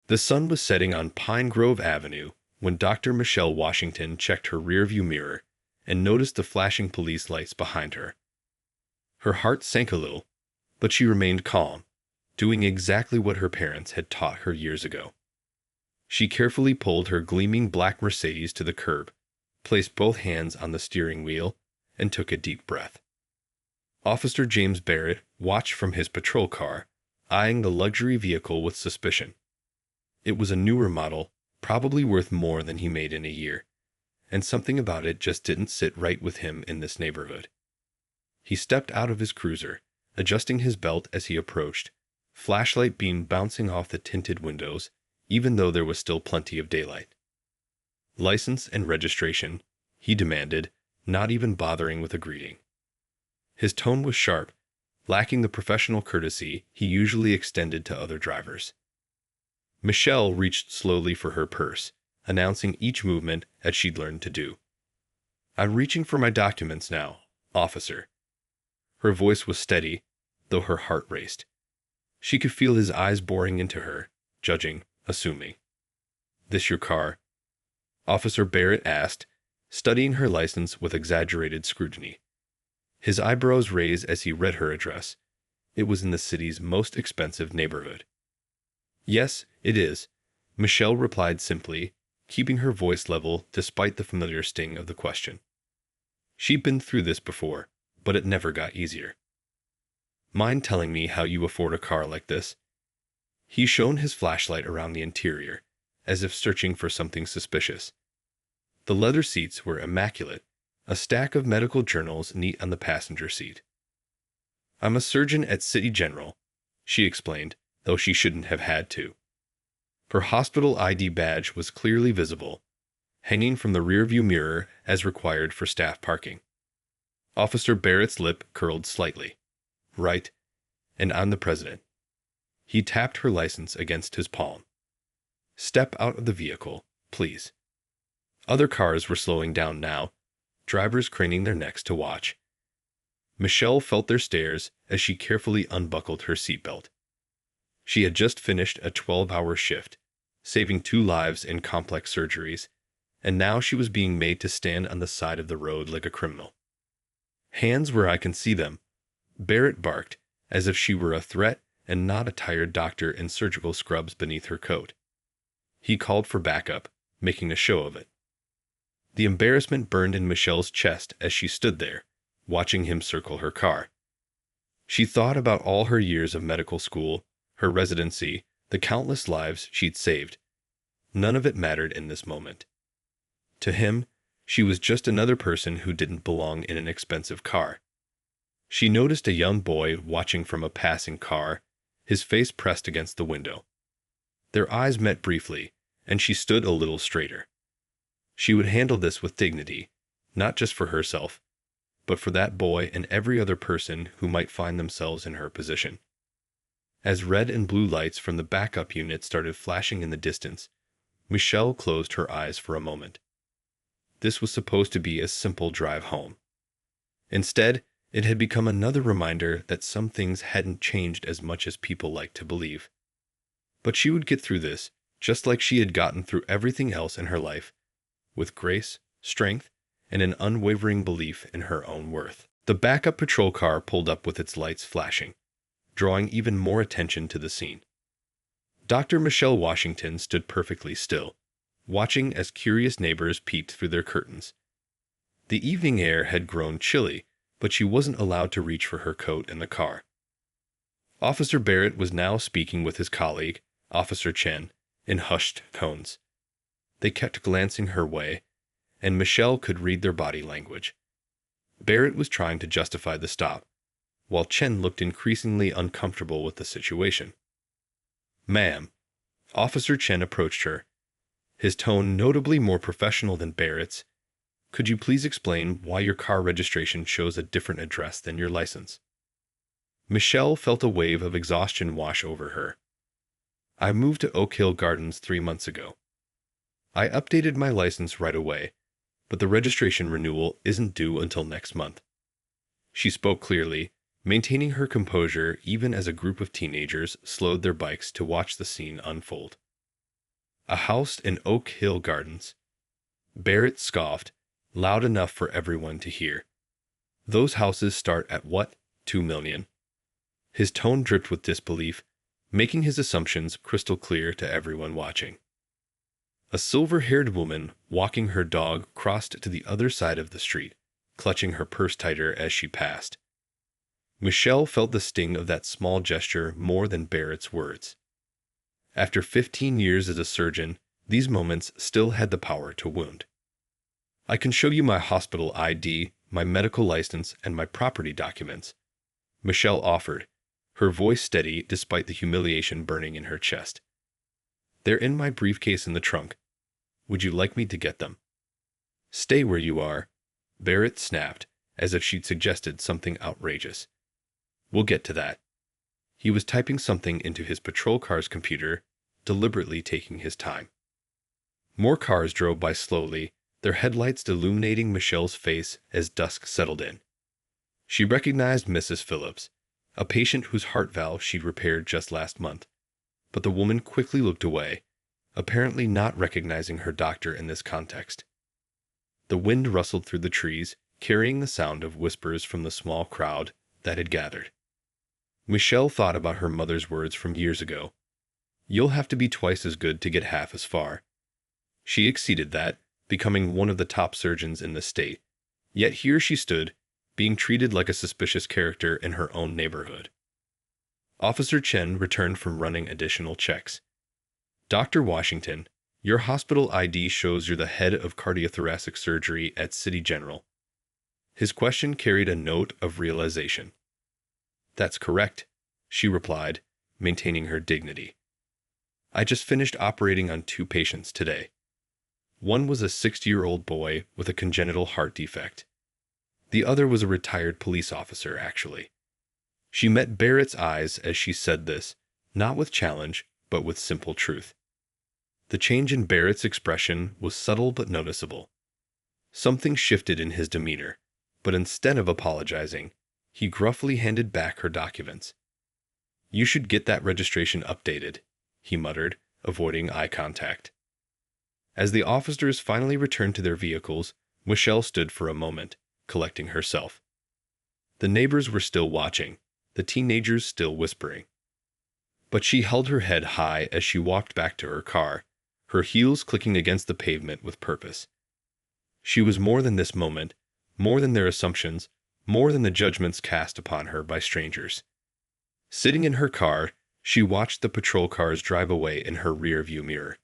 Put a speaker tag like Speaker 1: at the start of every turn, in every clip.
Speaker 1: The sun was setting on Pine Grove Avenue when Dr. Michelle Washington checked her rearview mirror and noticed the flashing police lights behind her. Her heart sank a little, but she remained calm, doing exactly what her parents had taught her years ago. She carefully pulled her gleaming black Mercedes to the curb, placed both hands on the steering wheel, and took a deep breath. Officer James Barrett watched from his patrol car, eyeing the luxury vehicle with suspicion. It was a newer model, probably worth more than he made in a year, and something about it just didn't sit right with him in this neighborhood. He stepped out of his cruiser, adjusting his belt as he approached, flashlight beam bouncing off the tinted windows, even though there was still plenty of daylight. "License and registration," he demanded, not even bothering with a greeting. His tone was sharp, lacking the professional courtesy he usually extended to other drivers. Michelle reached slowly for her purse, announcing each movement as she'd learned to do. "I'm reaching for my documents now, officer." Her voice was steady, though her heart raced. She could feel his eyes boring into her, judging, assuming. "This your car?" Officer Barrett asked, studying her license with exaggerated scrutiny. His eyebrows raised as he read her address. It was in the city's most expensive neighborhood. "Yes, it is," Michelle replied simply, keeping her voice level despite the familiar sting of the question. She'd been through this before, but it never got easier. "Mind telling me how you afford a car like this?" He shone his flashlight around the interior, as if searching for something suspicious. The leather seats were immaculate, a stack of medical journals neat on the passenger seat. "I'm a surgeon at City General," she explained, though she shouldn't have had to. Her hospital ID badge was clearly visible, hanging from the rearview mirror as required for staff parking. Officer Barrett's lip curled slightly. "Right, and I'm the president." He tapped her license against his palm. "Step out of the vehicle, please." Other cars were slowing down now, drivers craning their necks to watch. Michelle felt their stares as she carefully unbuckled her seatbelt. She had just finished a 12-hour shift, saving 2 lives in complex surgeries, and now she was being made to stand on the side of the road like a criminal. "Hands where I can see them," Barrett barked, as if she were a threat and not a tired doctor in surgical scrubs beneath her coat. He called for backup, making a show of it. The embarrassment burned in Michelle's chest as she stood there, watching him circle her car. She thought about all her years of medical school, her residency, the countless lives she'd saved. None of it mattered in this moment. To him, she was just another person who didn't belong in an expensive car. She noticed a young boy watching from a passing car, his face pressed against the window. Their eyes met briefly, and she stood a little straighter. She would handle this with dignity, not just for herself, but for that boy and every other person who might find themselves in her position. As red and blue lights from the backup unit started flashing in the distance, Michelle closed her eyes for a moment. This was supposed to be a simple drive home. Instead, it had become another reminder that some things hadn't changed as much as people liked to believe. But she would get through this, just like she had gotten through everything else in her life, with grace, strength, and an unwavering belief in her own worth. The backup patrol car pulled up with its lights flashing, drawing even more attention to the scene. Dr. Michelle Washington stood perfectly still, watching as curious neighbors peeped through their curtains. The evening air had grown chilly, but she wasn't allowed to reach for her coat in the car. Officer Barrett was now speaking with his colleague, Officer Chen, in hushed tones. They kept glancing her way, and Michelle could read their body language. Barrett was trying to justify the stop, while Chen looked increasingly uncomfortable with the situation. "Ma'am." Officer Chen approached her, his tone notably more professional than Barrett's. "Could you please explain why your car registration shows a different address than your license?" Michelle felt a wave of exhaustion wash over her. "I moved to Oak Hill Gardens 3 months ago. I updated my license right away, but the registration renewal isn't due until next month." She spoke clearly, maintaining her composure even as a group of teenagers slowed their bikes to watch the scene unfold. A house in Oak Hill Gardens. Barrett scoffed, loud enough for everyone to hear. Those houses start at what? 2 million. His tone dripped with disbelief, making his assumptions crystal clear to everyone watching. A silver-haired woman walking her dog crossed to the other side of the street, clutching her purse tighter as she passed. Michelle felt the sting of that small gesture more than Barrett's words. After 15 years as a surgeon, these moments still had the power to wound. I can show you my hospital ID, my medical license, and my property documents, Michelle offered, her voice steady despite the humiliation burning in her chest. They're in my briefcase in the trunk. Would you like me to get them? Stay where you are, Barrett snapped, as if she'd suggested something outrageous. We'll get to that. He was typing something into his patrol car's computer, deliberately taking his time. More cars drove by slowly, their headlights illuminating Michelle's face as dusk settled in. She recognized Mrs. Phillips, a patient whose heart valve she'd repaired just last month, but the woman quickly looked away, apparently not recognizing her doctor in this context. The wind rustled through the trees, carrying the sound of whispers from the small crowd that had gathered. Michelle thought about her mother's words from years ago. You'll have to be twice as good to get half as far. She exceeded that, becoming one of the top surgeons in the state. Yet here she stood, being treated like a suspicious character in her own neighborhood. Officer Chen returned from running additional checks. Dr. Washington, your hospital ID shows you're the head of cardiothoracic surgery at City General. His question carried a note of realization. That's correct, she replied, maintaining her dignity. I just finished operating on 2 patients today. One was a 60-year-old boy with a congenital heart defect. The other was a retired police officer, actually. She met Barrett's eyes as she said this, not with challenge, but with simple truth. The change in Barrett's expression was subtle but noticeable. Something shifted in his demeanor, but instead of apologizing, he gruffly handed back her documents. You should get that registration updated, he muttered, avoiding eye contact. As the officers finally returned to their vehicles, Michelle stood for a moment, collecting herself. The neighbors were still watching, the teenagers still whispering. But she held her head high as she walked back to her car, her heels clicking against the pavement with purpose. She was more than this moment, more than their assumptions, more than the judgments cast upon her by strangers. Sitting in her car, she watched the patrol cars drive away in her rear-view mirror.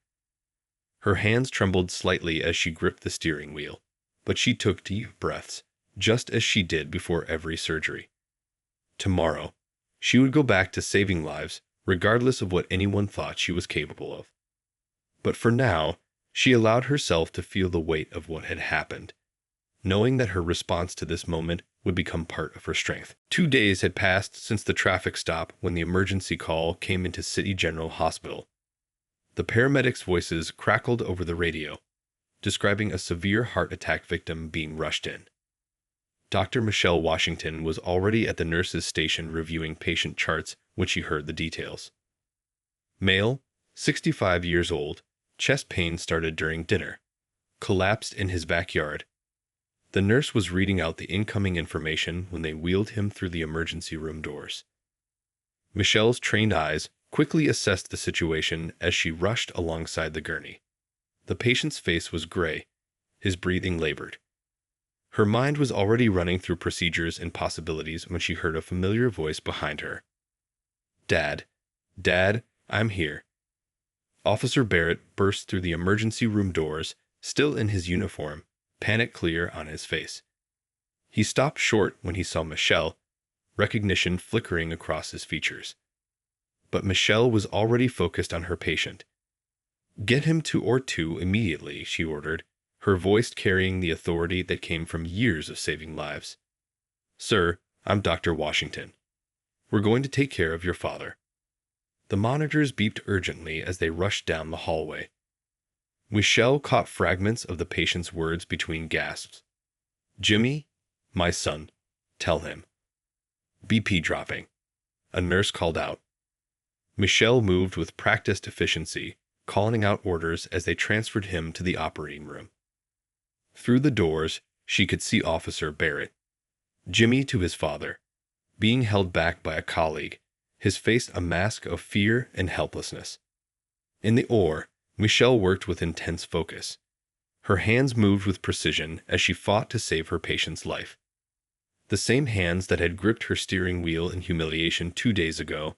Speaker 1: Her hands trembled slightly as she gripped the steering wheel, but she took deep breaths, just as she did before every surgery. Tomorrow, she would go back to saving lives, regardless of what anyone thought she was capable of. But for now, she allowed herself to feel the weight of what had happened, knowing that her response to this moment would become part of her strength. 2 days had passed since the traffic stop when the emergency call came into City General Hospital. The paramedics' voices crackled over the radio, describing a severe heart attack victim being rushed in. Dr. Michelle Washington was already at the nurse's station reviewing patient charts when she heard the details. Male, 65 years old, chest pain started during dinner. Collapsed in his backyard. The nurse was reading out the incoming information when they wheeled him through the emergency room doors. Michelle's trained eyes quickly assessed the situation as she rushed alongside the gurney. The patient's face was gray, his breathing labored. Her mind was already running through procedures and possibilities when she heard a familiar voice behind her. Dad, I'm here. Officer Barrett burst through the emergency room doors, still in his uniform, panic clear on his face. He stopped short when he saw Michelle, recognition flickering across his features. But Michelle was already focused on her patient. Get him to OR2 immediately, she ordered, her voice carrying the authority that came from years of saving lives. Sir, I'm Dr. Washington. We're going to take care of your father. The monitors beeped urgently as they rushed down the hallway. Michelle caught fragments of the patient's words between gasps. Jimmy, my son, tell him. BP dropping. A nurse called out. Michelle moved with practiced efficiency, calling out orders as they transferred him to the operating room. Through the doors, she could see Officer Barrett, Jimmy to his father, being held back by a colleague, his face a mask of fear and helplessness. In the OR, Michelle worked with intense focus. Her hands moved with precision as she fought to save her patient's life. The same hands that had gripped her steering wheel in Humiliation 2 days ago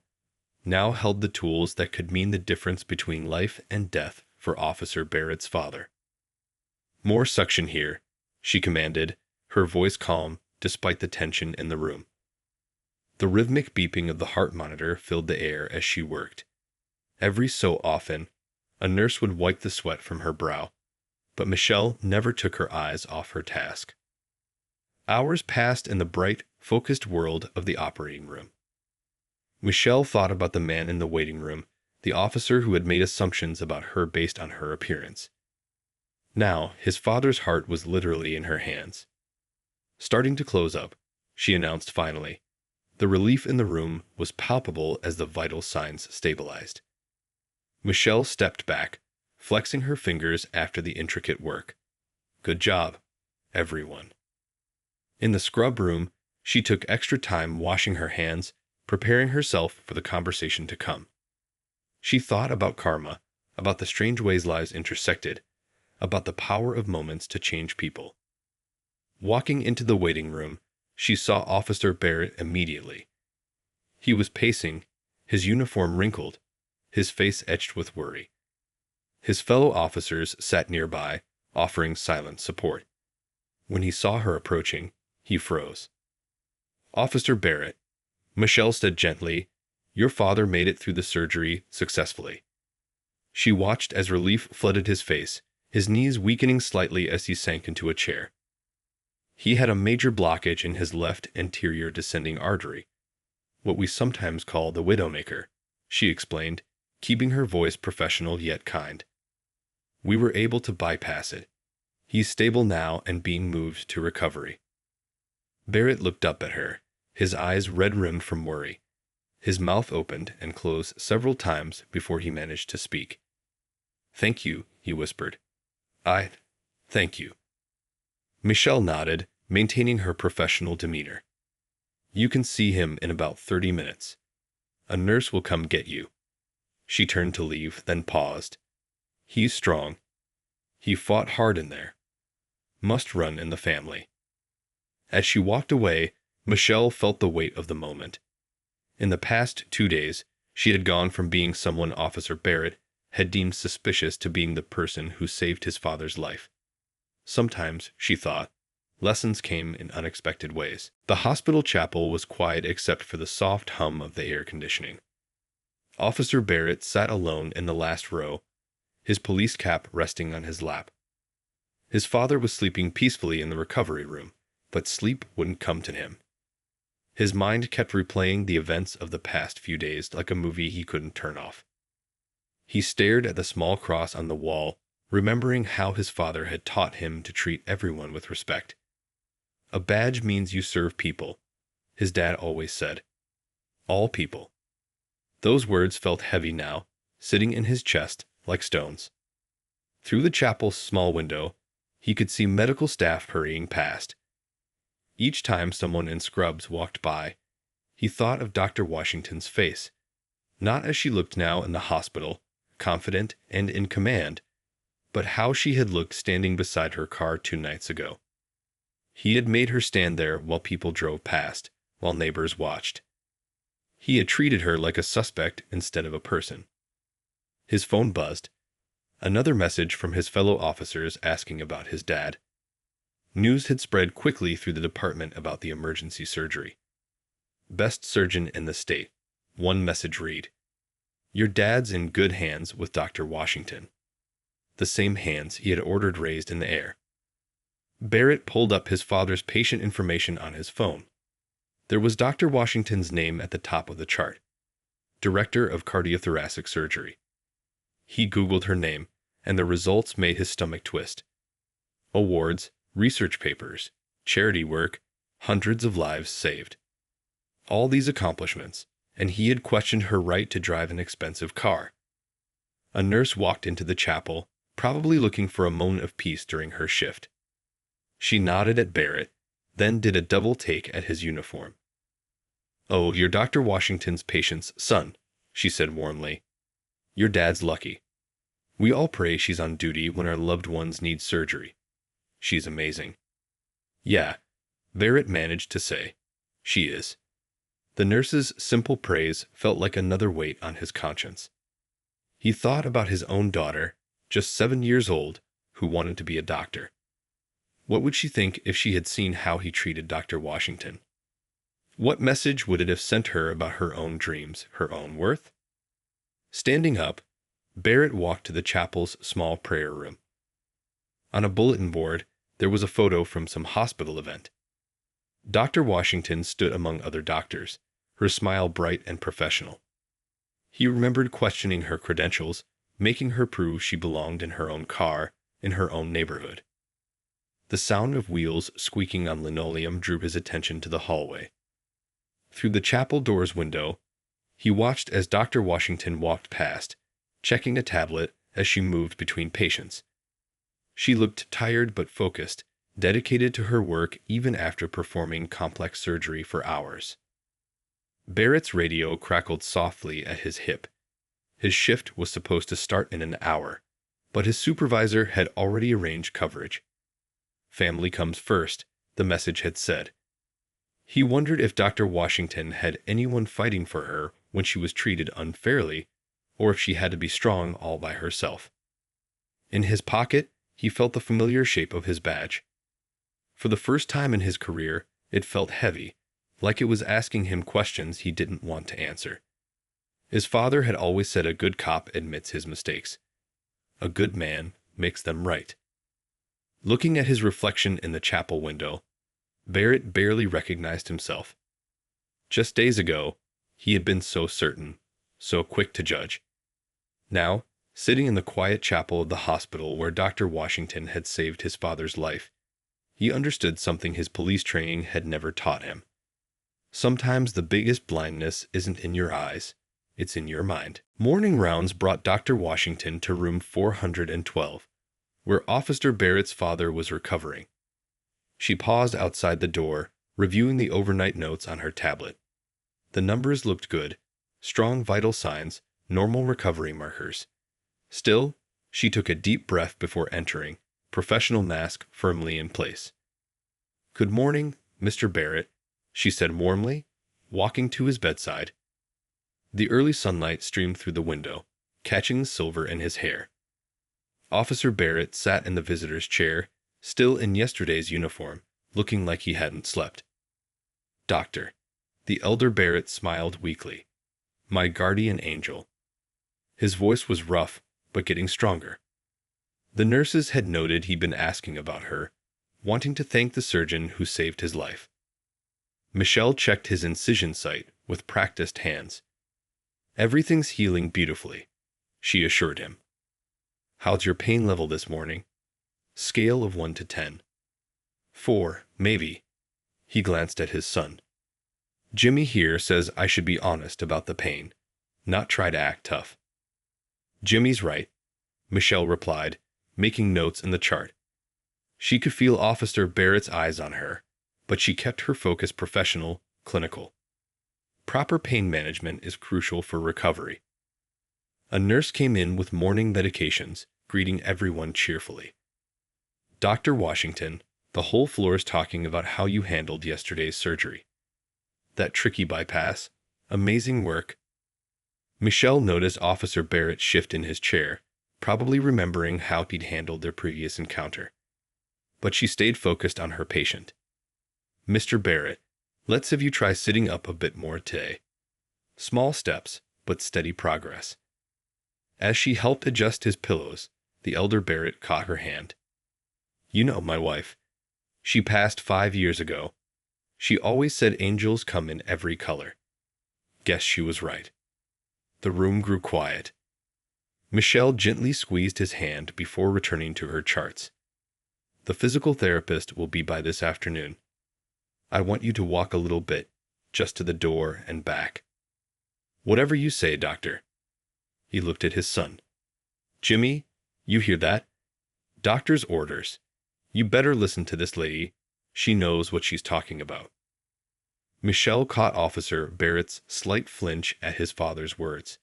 Speaker 1: now held the tools that could mean the difference between life and death for Officer Barrett's father. "More suction here," she commanded, her voice calm despite the tension in the room. The rhythmic beeping of the heart monitor filled the air as she worked. Every so often, a nurse would wipe the sweat from her brow, but Michelle never took her eyes off her task. Hours passed in the bright, focused world of the operating room. Michelle thought about the man in the waiting room, the officer who had made assumptions about her based on her appearance. Now, his father's heart was literally in her hands. "Starting to close up," she announced finally. The relief in the room was palpable as the vital signs stabilized. Michelle stepped back, flexing her fingers after the intricate work. "Good job, everyone." In the scrub room, she took extra time washing her hands, preparing herself for the conversation to come. She thought about karma, about the strange ways lives intersected, about the power of moments to change people. Walking into the waiting room, she saw Officer Barrett immediately. He was pacing, his uniform wrinkled, his face etched with worry. His fellow officers sat nearby, offering silent support. When he saw her approaching, he froze. "Officer Barrett," Michelle said gently, "your father made it through the surgery successfully." She watched as relief flooded his face, his knees weakening slightly as he sank into a chair. He had a major blockage in his left anterior descending artery, what we sometimes call the widowmaker, she explained, keeping her voice professional yet kind. "We were able to bypass it. He's stable now and being moved to recovery." Barrett looked up at her, his eyes red-rimmed from worry. His mouth opened and closed several times before he managed to speak. "Thank you," he whispered. Thank you." Michelle nodded, maintaining her professional demeanor. "You can see him in about 30 minutes. A nurse will come get you." She turned to leave, then paused. "He's strong. He fought hard in there. Must run in the family." As she walked away, Michelle felt the weight of the moment. In the past 2 days, she had gone from being someone Officer Barrett had deemed suspicious to being the person who saved his father's life. Sometimes, she thought, lessons came in unexpected ways. The hospital chapel was quiet except for the soft hum of the air conditioning. Officer Barrett sat alone in the last row, his police cap resting on his lap. His father was sleeping peacefully in the recovery room, but sleep wouldn't come to him. His mind kept replaying the events of the past few days like a movie he couldn't turn off. He stared at the small cross on the wall, remembering how his father had taught him to treat everyone with respect. "A badge means you serve people," his dad always said. "All people." Those words felt heavy now, sitting in his chest like stones. Through the chapel's small window, he could see medical staff hurrying past. Each time someone in scrubs walked by, he thought of Dr. Washington's face, not as she looked now in the hospital, confident and in command, but how she had looked standing beside her car 2 nights ago. He had made her stand there while people drove past, while neighbors watched. He had treated her like a suspect instead of a person. His phone buzzed. Another message from his fellow officers asking about his dad. News had spread quickly through the department about the emergency surgery. "Best surgeon in the state," one message read. "Your dad's in good hands with Dr. Washington." The same hands he had ordered raised in the air. Barrett pulled up his father's patient information on his phone. There was Dr. Washington's name at the top of the chart. Director of Cardiothoracic Surgery. He Googled her name, and the results made his stomach twist. Awards, research papers, charity work, hundreds of lives saved. All these accomplishments, and he had questioned her right to drive an expensive car. A nurse walked into the chapel, probably looking for a moment of peace during her shift. She nodded at Barrett, then did a double take at his uniform. "Oh, you're Dr. Washington's patient's son," she said warmly. "Your dad's lucky. We all pray she's on duty when our loved ones need surgery. She's amazing." "Yeah," Barrett managed to say. "She is." The nurse's simple praise felt like another weight on his conscience. He thought about his own daughter, just 7 years old, who wanted to be a doctor. What would she think if she had seen how he treated Dr. Washington? What message would it have sent her about her own dreams, her own worth? Standing up, Barrett walked to the chapel's small prayer room. On a bulletin board, there was a photo from some hospital event. Dr. Washington stood among other doctors, her smile bright and professional. He remembered questioning her credentials, making her prove she belonged in her own car, in her own neighborhood. The sound of wheels squeaking on linoleum drew his attention to the hallway. Through the chapel door's window, he watched as Dr. Washington walked past, checking a tablet as she moved between patients. She looked tired but focused, dedicated to her work even after performing complex surgery for hours. Barrett's radio crackled softly at his hip. His shift was supposed to start in an hour, but his supervisor had already arranged coverage. "Family comes first," the message had said. He wondered if Dr. Washington had anyone fighting for her when she was treated unfairly, or if she had to be strong all by herself. In his pocket, he felt the familiar shape of his badge. For the first time in his career, it felt heavy, like it was asking him questions he didn't want to answer. His father had always said a good cop admits his mistakes. A good man makes them right. Looking at his reflection in the chapel window, Barrett barely recognized himself. Just days ago, he had been so certain, so quick to judge. Now, sitting in the quiet chapel of the hospital where Dr. Washington had saved his father's life, he understood something his police training had never taught him. Sometimes the biggest blindness isn't in your eyes, it's in your mind. Morning rounds brought Dr. Washington to room 412, where Officer Barrett's father was recovering. She paused outside the door, reviewing the overnight notes on her tablet. The numbers looked good, strong vital signs, normal recovery markers. Still, she took a deep breath before entering, professional mask firmly in place. "Good morning, Mr. Barrett," she said warmly, walking to his bedside. The early sunlight streamed through the window, catching the silver in his hair. Officer Barrett sat in the visitor's chair, still in yesterday's uniform, looking like he hadn't slept. "Doctor," the elder Barrett smiled weakly. "My guardian angel." His voice was rough, but getting stronger. The nurses had noted he'd been asking about her, wanting to thank the surgeon who saved his life. Michelle checked his incision site with practiced hands. "Everything's healing beautifully," she assured him. "How's your pain level this morning?" "Scale of 1 to 10. 4, maybe." He glanced at his son. "Jimmy here says I should be honest about the pain, not try to act tough." "Jimmy's right," Michelle replied, making notes in the chart. She could feel Officer Barrett's eyes on her, but she kept her focus professional, clinical. Proper pain management is crucial for recovery. A nurse came in with morning medications, greeting everyone cheerfully. "Dr. Washington, the whole floor is talking about how you handled yesterday's surgery. That tricky bypass, amazing work." Michelle noticed Officer Barrett shift in his chair, probably remembering how he'd handled their previous encounter. But she stayed focused on her patient. "Mr. Barrett, let's have you try sitting up a bit more today. Small steps, but steady progress." As she helped adjust his pillows, the elder Barrett caught her hand. "You know my wife. She passed 5 years ago. She always said angels come in every color. Guess she was right." The room grew quiet. Michelle gently squeezed his hand before returning to her charts. "The physical therapist will be by this afternoon. I want you to walk a little bit, just to the door and back." "Whatever you say, doctor." He looked at his son. Jimmy, you hear that? Doctor's orders. You better listen to this lady. She knows what she's talking about. Michelle caught Officer Barrett's slight flinch at his father's words.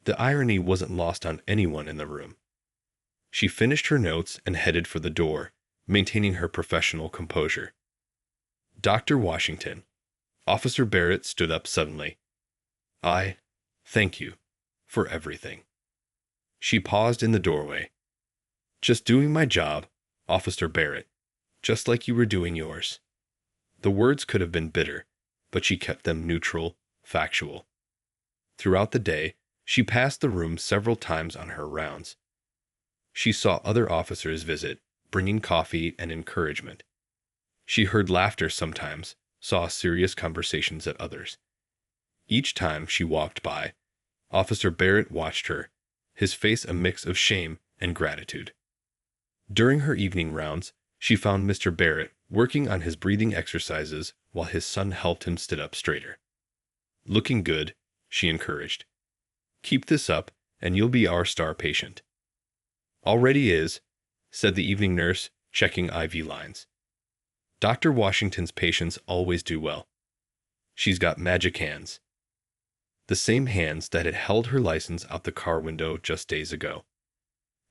Speaker 1: The irony wasn't lost on anyone in the room. She finished her notes and headed for the door, maintaining her professional composure. Dr. Washington. Officer Barrett stood up suddenly. Thank you for everything. She paused in the doorway. Just doing my job, Officer Barrett, just like you were doing yours. The words could have been bitter, but she kept them neutral, factual. Throughout the day, she passed the room several times on her rounds. She saw other officers visit, bringing coffee and encouragement. She heard laughter sometimes, saw serious conversations at others. Each time she walked by, Officer Barrett watched her, his face a mix of shame and gratitude. During her evening rounds, she found Mr. Barrett working on his breathing exercises while his son helped him sit up straighter. Looking good, she encouraged. Keep this up, and you'll be our star patient. Already is, said the evening nurse, checking IV lines. Dr. Washington's patients always do well. She's got magic hands. The same hands that had held her license out the car window just days ago.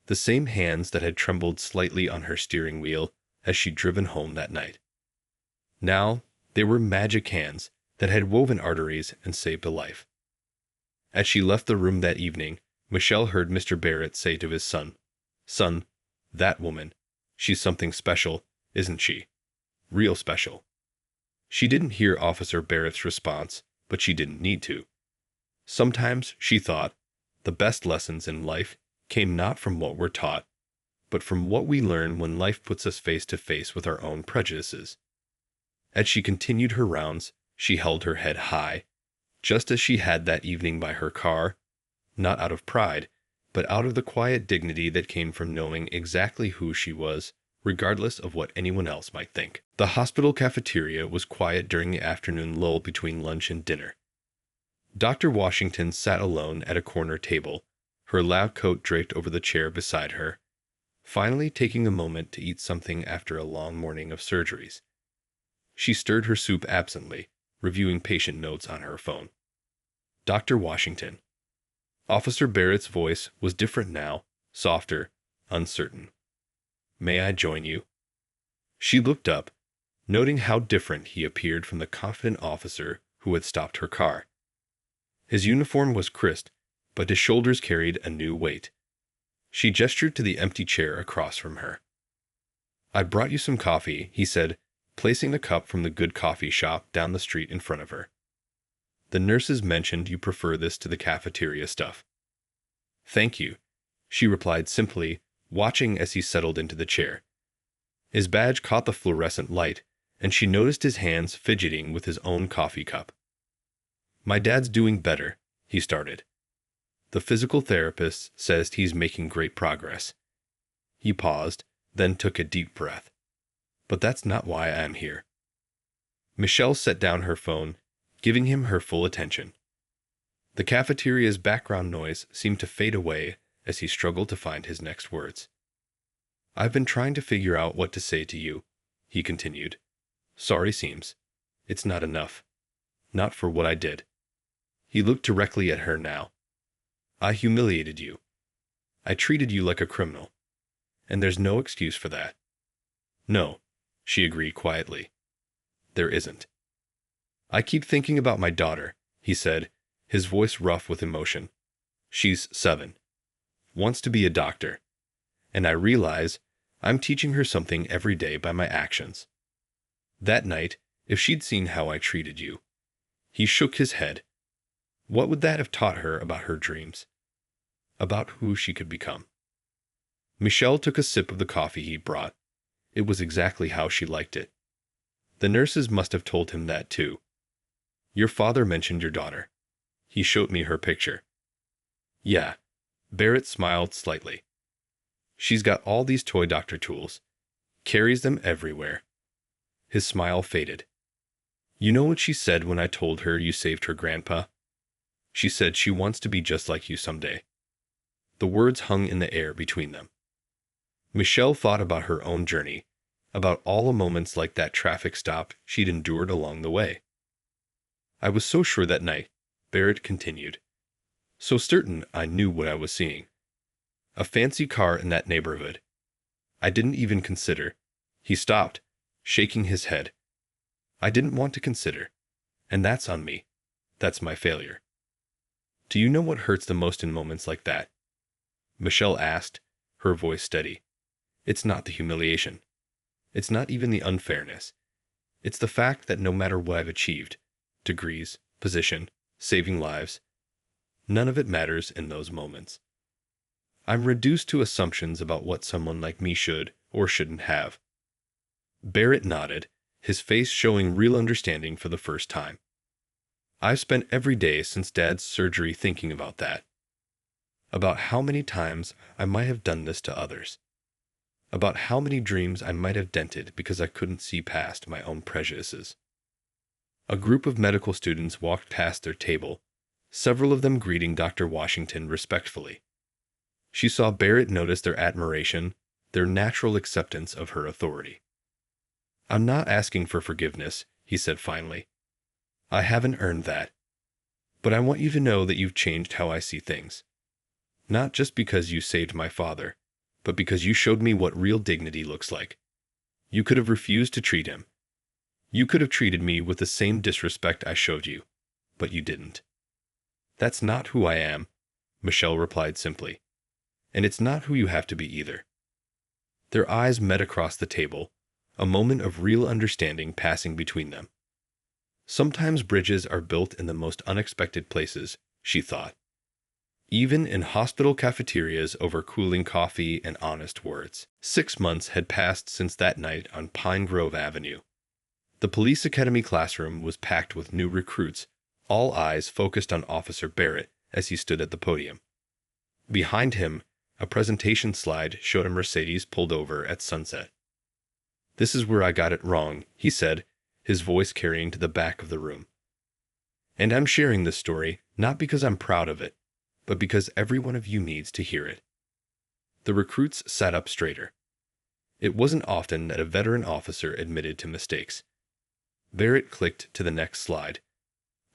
Speaker 1: The same hands that had trembled slightly on her steering wheel as she'd driven home that night. Now, they were magic hands that had woven arteries and saved a life. As she left the room that evening, Michelle heard Mr. Barrett say to his son, "Son, that woman, she's something special, isn't she? Real special." She didn't hear Officer Barrett's response, but she didn't need to. Sometimes, she thought, the best lessons in life came not from what we're taught, but from what we learn when life puts us face to face with our own prejudices. As she continued her rounds, she held her head high, just as she had that evening by her car, not out of pride, but out of the quiet dignity that came from knowing exactly who she was, regardless of what anyone else might think. The hospital cafeteria was quiet during the afternoon lull between lunch and dinner. Dr. Washington sat alone at a corner table, her lab coat draped over the chair beside her, finally taking a moment to eat something after a long morning of surgeries. She stirred her soup absently, reviewing patient notes on her phone. Dr. Washington. Officer Barrett's voice was different now, softer, uncertain. May I join you? She looked up, noting how different he appeared from the confident officer who had stopped her car. His uniform was crisp, but his shoulders carried a new weight. She gestured to the empty chair across from her. I brought you some coffee, he said, placing the cup from the good coffee shop down the street in front of her. The nurses mentioned you prefer this to the cafeteria stuff. Thank you, she replied simply, watching as he settled into the chair. His badge caught the fluorescent light, and she noticed his hands fidgeting with his own coffee cup. My dad's doing better, he started. The physical therapist says he's making great progress. He paused, then took a deep breath. But that's not why I'm here. Michelle set down her phone, giving him her full attention. The cafeteria's background noise seemed to fade away as he struggled to find his next words. I've been trying to figure out what to say to you, he continued. Sorry seems. It's not enough. Not for what I did. He looked directly at her now. I humiliated you. I treated you like a criminal. And there's no excuse for that. No, she agreed quietly. There isn't. I keep thinking about my daughter, he said, his voice rough with emotion. She's 7. Wants to be a doctor. And I realize I'm teaching her something every day by my actions. That night, if she'd seen how I treated you. He shook his head. What would that have taught her about her dreams? About who she could become? Michelle took a sip of the coffee he brought. It was exactly how she liked it. The nurses must have told him that too. Your father mentioned your daughter. He showed me her picture. Yeah. Barrett smiled slightly. She's got all these toy doctor tools. Carries them everywhere. His smile faded. You know what she said when I told her you saved her grandpa? She said she wants to be just like you someday. The words hung in the air between them. Michelle thought about her own journey, about all the moments like that traffic stop she'd endured along the way. I was so sure that night, Barrett continued. So certain I knew what I was seeing. A fancy car in that neighborhood. I didn't even consider. He stopped, shaking his head. I didn't want to consider. And that's on me. That's my failure. Do you know what hurts the most in moments like that? Michelle asked, her voice steady. It's not the humiliation. It's not even the unfairness. It's the fact that no matter what I've achieved, degrees, position, saving lives, none of it matters in those moments. I'm reduced to assumptions about what someone like me should or shouldn't have. Barrett nodded, his face showing real understanding for the first time. I've spent every day since Dad's surgery thinking about that. About how many times I might have done this to others. About how many dreams I might have dented because I couldn't see past my own prejudices. A group of medical students walked past their table, several of them greeting Dr. Washington respectfully. She saw Barrett notice their admiration, their natural acceptance of her authority. I'm not asking for forgiveness, he said finally. I haven't earned that. But I want you to know that you've changed how I see things. Not just because you saved my father, but because you showed me what real dignity looks like. You could have refused to treat him. You could have treated me with the same disrespect I showed you, but you didn't. That's not who I am, Michelle replied simply. And it's not who you have to be either. Their eyes met across the table, a moment of real understanding passing between them. Sometimes bridges are built in the most unexpected places, she thought. Even in hospital cafeterias over cooling coffee and honest words. 6 months had passed since that night on Pine Grove Avenue. The police academy classroom was packed with new recruits, all eyes focused on Officer Barrett as he stood at the podium. Behind him, a presentation slide showed a Mercedes pulled over at sunset. This is where I got it wrong, he said, his voice carrying to the back of the room. And I'm sharing this story not because I'm proud of it, but because every one of you needs to hear it. The recruits sat up straighter. It wasn't often that a veteran officer admitted to mistakes. Barrett clicked to the next slide.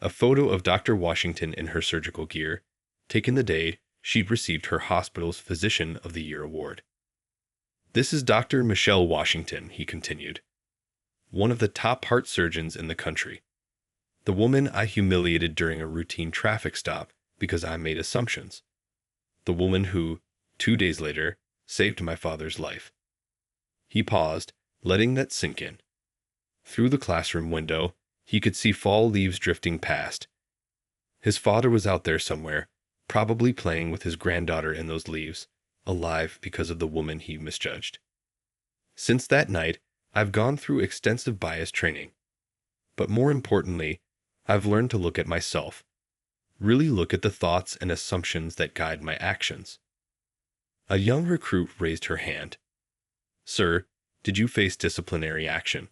Speaker 1: A photo of Dr. Washington in her surgical gear, taken the day she'd received her hospital's Physician of the Year award. This is Dr. Michelle Washington, he continued. One of the top heart surgeons in the country. The woman I humiliated during a routine traffic stop because I made assumptions. The woman who, 2 days later, saved my father's life. He paused, letting that sink in. Through the classroom window, he could see fall leaves drifting past. His father was out there somewhere, probably playing with his granddaughter in those leaves, alive because of the woman he misjudged. Since that night, I've gone through extensive bias training. But more importantly, I've learned to look at myself. Really look at the thoughts and assumptions that guide my actions. A young recruit raised her hand. Sir, did you face disciplinary action?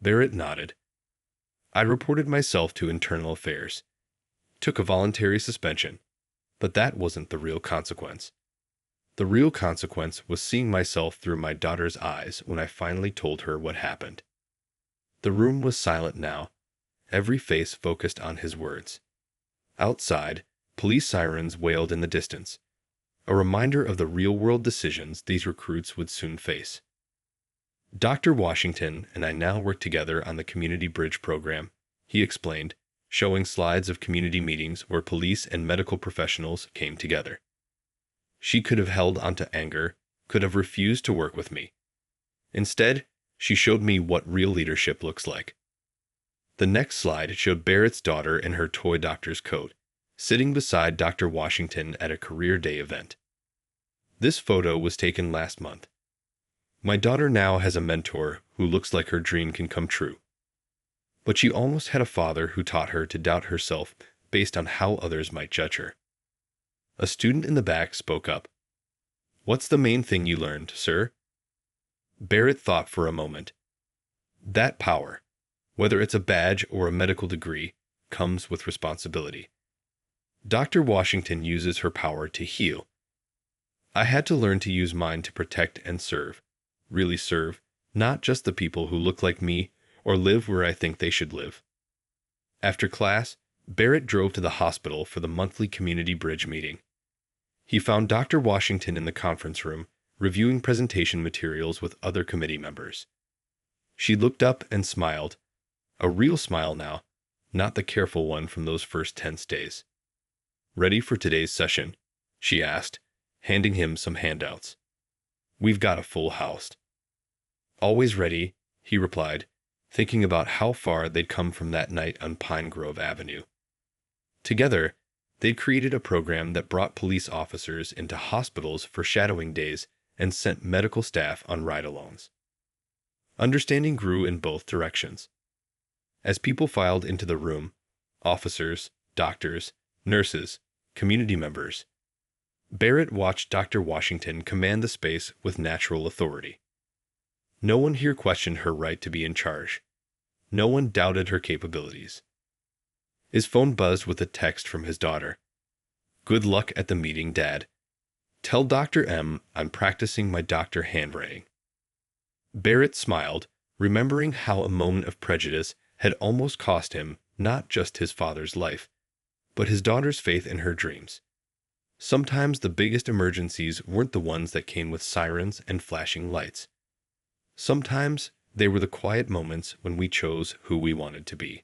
Speaker 1: Barrett nodded. I reported myself to internal affairs. Took a voluntary suspension. But that wasn't the real consequence. The real consequence was seeing myself through my daughter's eyes when I finally told her what happened. The room was silent now, every face focused on his words. Outside, police sirens wailed in the distance, a reminder of the real-world decisions these recruits would soon face. Dr. Washington and I now work together on the Community Bridge program, he explained, showing slides of community meetings where police and medical professionals came together. She could have held onto anger, could have refused to work with me. Instead, she showed me what real leadership looks like. The next slide showed Barrett's daughter in her toy doctor's coat, sitting beside Dr. Washington at a career day event. This photo was taken last month. My daughter now has a mentor who looks like her dream can come true. But she almost had a father who taught her to doubt herself based on how others might judge her. A student in the back spoke up. What's the main thing you learned, sir? Barrett thought for a moment. That power, whether it's a badge or a medical degree, comes with responsibility. Dr. Washington uses her power to heal, I had to learn to use mine to protect and serve. Really serve, not just the people who look like me or live where I think they should live. After class, Barrett drove to the hospital for the monthly community bridge meeting. He found Dr. Washington in the conference room, reviewing presentation materials with other committee members. She looked up and smiled. A real smile now, not the careful one from those first tense days. "Ready for today's session?" she asked, handing him some handouts. "We've got a full house." "Always ready," he replied, thinking about how far they'd come from that night on Pine Grove Avenue. Together, they'd created a program that brought police officers into hospitals for shadowing days and sent medical staff on ride-alongs. Understanding grew in both directions. As people filed into the room, officers, doctors, nurses, community members, Barrett watched Dr. Washington command the space with natural authority. No one here questioned her right to be in charge. No one doubted her capabilities. His phone buzzed with a text from his daughter. "Good luck at the meeting, Dad. Tell Dr. M I'm practicing my doctor handwriting." Barrett smiled, remembering how a moment of prejudice had almost cost him not just his father's life, but his daughter's faith in her dreams. Sometimes the biggest emergencies weren't the ones that came with sirens and flashing lights. Sometimes they were the quiet moments when we chose who we wanted to be.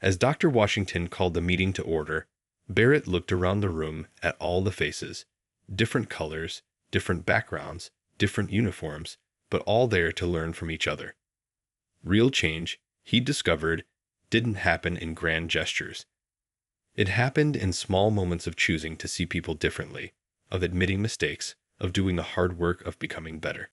Speaker 1: As Dr. Washington called the meeting to order, Barrett looked around the room at all the faces, different colors, different backgrounds, different uniforms, but all there to learn from each other. Real change, he discovered, didn't happen in grand gestures. It happened in small moments of choosing to see people differently, of admitting mistakes, of doing the hard work of becoming better.